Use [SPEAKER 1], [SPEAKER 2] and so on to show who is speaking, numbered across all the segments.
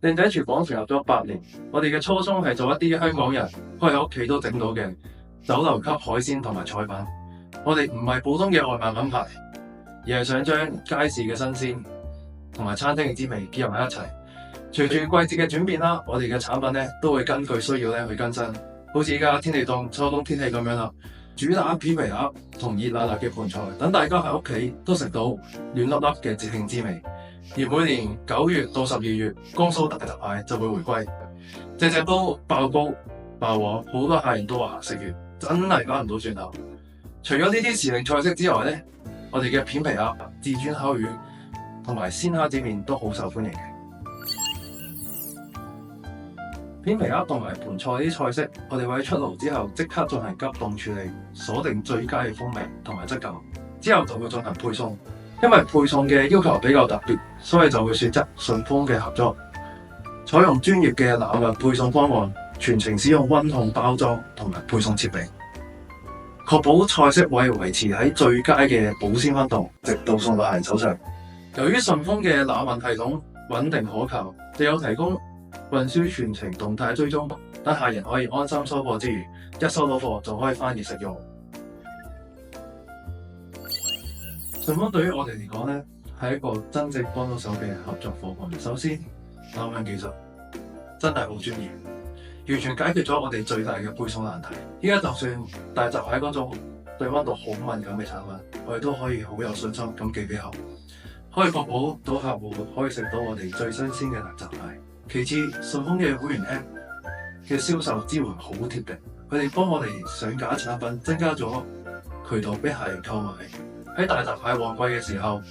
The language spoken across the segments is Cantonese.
[SPEAKER 1] 靚仔廚房成立咗8年，我哋嘅初衷係做一啲香港人可以喺屋企都整到嘅酒樓級海鮮同埋菜品。我哋唔係普通嘅外賣品牌，而係想將街市嘅新鮮同埋餐廳嘅滋味結合埋一齊。隨住季節嘅轉變啦，我哋嘅產品咧都會根據需要咧去更新。好似依家天氣凍，秋冬天氣咁樣啦，主打片皮鴨同熱辣辣嘅盤菜，等大家喺屋企都食到暖粒粒嘅節慶滋味。而每年9月到12月，江蘇大閘蟹就會回歸，隻隻都爆煲爆鑊，好多客人都話食完真係返唔到轉頭。除咗呢啲時令菜式之外咧，我哋嘅片皮鴨、至尊烤魚同埋鮮蝦子麵都好受歡迎嘅。片皮鴨同埋盤菜啲菜式，我哋會喺出爐之後即刻進行急凍處理，鎖定最佳嘅風味同埋質感，之後就會進行配送。因為配送嘅要求比較特別，所以就會選擇順豐嘅合作，採用專業嘅冷運配送方案，全程使用溫控包裝同埋配送設備，確保菜式會維持喺最佳嘅保鮮溫度，直到送到客人手上。由於順豐嘅冷運系統穩定可靠，就有提供運輸全程動態追蹤，等客人可以安心收貨之餘，一收到貨就可以翻熱食用。順豐對於我哋嚟講咧，係一個真正幫到手嘅合作夥伴。首先，冷運技術真係好專業，完全解決咗我哋最大嘅配送難題。依家就算大閘蟹嗰種對溫度好敏感嘅產品，我哋都可以好有信心咁寄俾客戶，可以確保到客戶可以食到我哋最新鮮嘅大閘蟹。其次，順豐嘅會員 App 嘅銷售支援好貼地，佢哋幫我哋上架產品，增加咗渠道俾客人購買。喺大閘蟹旺季嘅時候，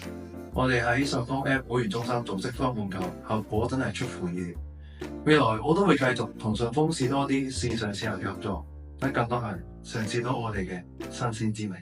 [SPEAKER 1] 我哋喺順豐 App 會員中心組織方換購，效果真係出乎意料。未來我都會繼續同順豐試多啲線上線下嘅合作，等更多人嘗試到我哋嘅新鮮滋味。